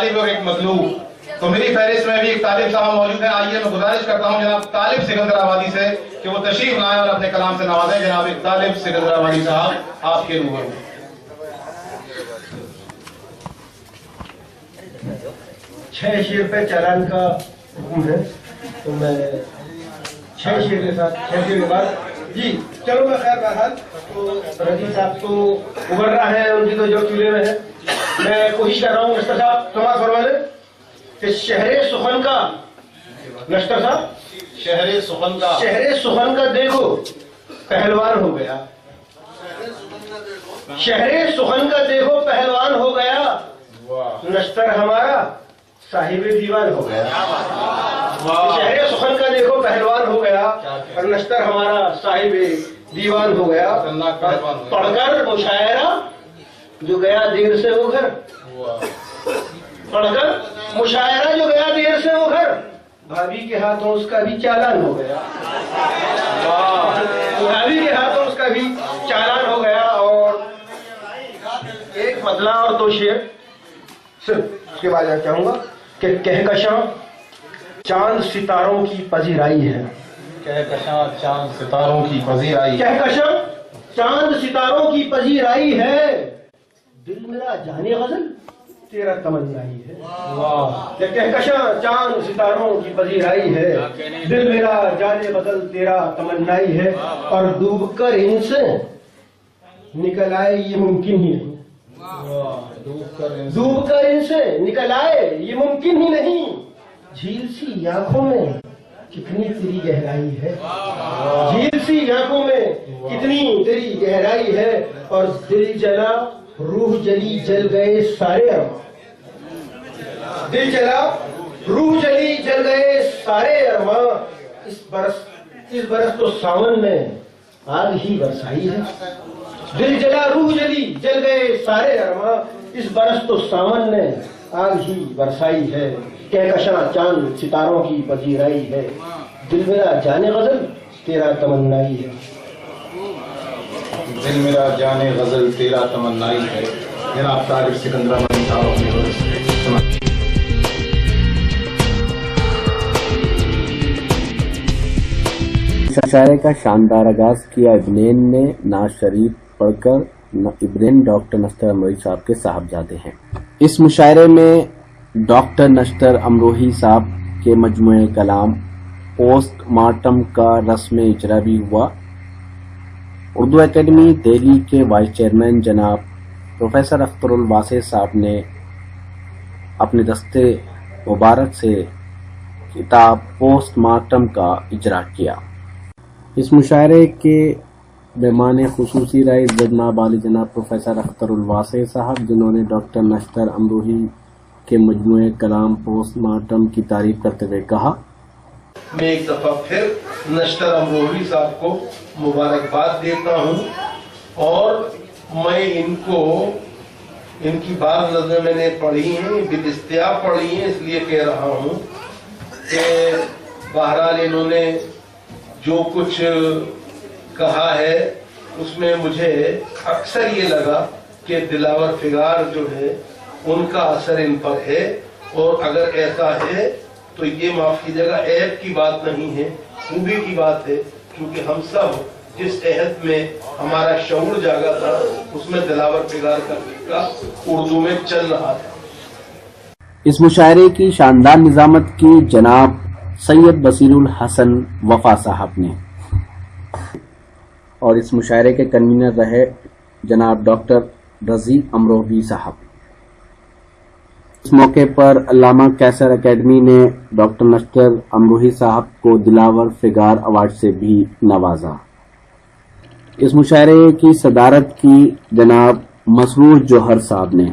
طالب اور ایک مطلوب. تو میری فہرست میں بھی ایک طالب صاحب موجود ہیں. آئیے میں گزارش کرتا ہوں جناب طالب سکندر آبادی سے کہ وہ تشریف لائیں اور اپنے کلام سے نوازیں. جناب طالب سکندر آبادی صاحب آپ کے روبرو. چھ شیر پہ چالان کا حکم ہے تو میں چھ شیر کے ساتھ چھ شیر کے بعد جی چلو میں خیر بہرحال تو رضی صاحب تو ابھر رہا ہے, ان کی تو جو چولہے میں ہے. میں کوشش کر رہا ہوں نشتر صاحب سماعت فرما لیں کہ شہر سخن کا نشتر صاحب شہر سخن کا دیکھو پہلوان ہو گیا. شہر سخن کا دیکھو پہلوان ہو گیا, نشتر ہمارا صاحب دیوان ہو گیا. شہر سخن کا دیکھو پہلوان ہو گیا اور نشتر ہمارا صاحب دیوان ہو گیا. پڑھ کر مشاعرہ جو گیا دیر سے وہ گھر, پڑھ کر مشاعرہ جو گیا دیر سے وہ گھر, بھابھی کے ہاتھوں اس کا بھی چالان ہو گیا. بھابھی کے ہاتھوں اس کا بھی چالان ہو گیا. اور ایک مطلع اور دو شعر صرف اس کے بعد چاہوں گا کہ کہکشاں چاند ستاروں کی پذیرائی ہے. کہکشاں چاند ستاروں کی پذیرائی. کہکشاں چاند ستاروں کی پذیرائی ہے, دل میرا جانے غزل تیرا تمنائی ہے. کہکشاں چاند ستاروں کی پذیرائی ہے, دل میرا جانے غزل تیرا تمنائی ہے. اور ڈوب کر ان سے نکل آئے یہ ممکن ہی نہیں. ڈوب کر ان سے نکل آئے یہ ممکن ہی نہیں. جھیل سی آنکھوں میں کتنی تیری گہرائی ہے. جھیل سی آنکھوں میں کتنی تیری گہرائی ہے. اور دل جلا روح جلی جل گئے سارے ارمان. دل جلا روح جلی جل گئے سارے ارمان. اس برس تو ساون میں آگ ہی برسائی ہے. دل جلا روح جلی جل گئے سارے ارمان, اس برس تو ساون نے آگ ہی برسائی ہے. کہکشاں چاند ستاروں کی پذیرائی ہے, دل میرا جانے غزل تیرا تمنائی ہے. دل میرا جانے غزل تیرا تمنائی ہے. جناب طالب سکندر آبادی صاحب اپنے غزل سنا. مشاعرے کا شاندار آغاز کیا ابنین نے. نعت شریف پڑھ کر ابنین ڈاکٹر نشتر امروہی صاحب کے صاحبزادے ہیں. اس مشاعرے میں ڈاکٹر نشتر امروہی صاحب کے مجموعہ کلام پوسٹ مارٹم کا رسم اجرا بھی ہوا. اردو اکیڈمی دہلی کے وائس چیئرمین جناب پروفیسر اختر الواسع صاحب نے اپنے دستے مبارک سے کتاب پوسٹ مارٹم کا اجرا کیا. اس مشاعرے کے مہمان خصوصی رہے جناب عالی جناب پروفیسر اختر الواسع صاحب, جنہوں نے ڈاکٹر نشتر امروہی کے مجموعہ کلام پوسٹ مارٹم کی تعریف کرتے ہوئے کہا, میں ایک دفعہ پھر نشتر امروہی صاحب کو مبارکباد دیتا ہوں. اور میں ان کی بعض نظریں میں نے پڑھی ہیں, بالاستیاب پڑھی ہیں, اس لیے کہہ رہا ہوں کہ بہرحال انہوں نے جو کچھ کہا ہے اس میں مجھے اکثر یہ لگا کہ دلاور فگار جو ہے ان کا اثر ان پر ہے. اور اگر ایسا ہے تو یہ معاف کیجیے گا, عیب کی بات نہیں ہے, خوبی کی بات ہے. کیونکہ ہم سب جس عہد میں ہمارا شعور جاگا تھا اس میں دلاور فگار کا اردو میں چل رہا تھا. اس مشاعرے کی شاندار نظامت کی جناب سید بصیر الحسن وفا صاحب نے, اور اس مشاعرے کے کنوینر رہے جناب ڈاکٹر رضی امروہی صاحب. اس موقع پر علامہ کیسر اکیڈمی نے ڈاکٹر نشتر امروہی صاحب کو دلاور فگار ایوارڈ سے بھی نوازا. اس مشاعرے کی صدارت کی جناب مسرور جوہر صاحب نے,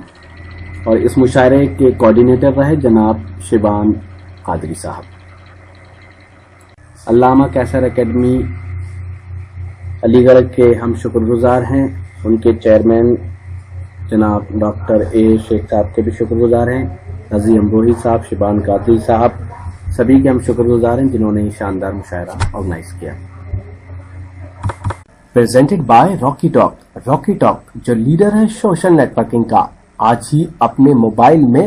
اور اس مشاعرے کے کوآرڈینیٹر رہے جناب شبان قادری صاحب. علامہ کیسر اکیڈمی علی گڑھ کے ہم شکر گزار ہیں. ان کے چیئرمین جناب ڈاکٹر اے شیخ صاحب کے بھی شکر گزار ہیں. رضی امروہی صاحب, شبان قادری صاحب, سبھی کے ہم شکر گزار ہیں جنہوں نے یہ شاندار مشاعرہ آرگنائز کیا. Presented by Rocky talk. Rocky talk جو لیڈر ہے سوشل نیٹ ورکنگ کا, آج ہی اپنے موبائل میں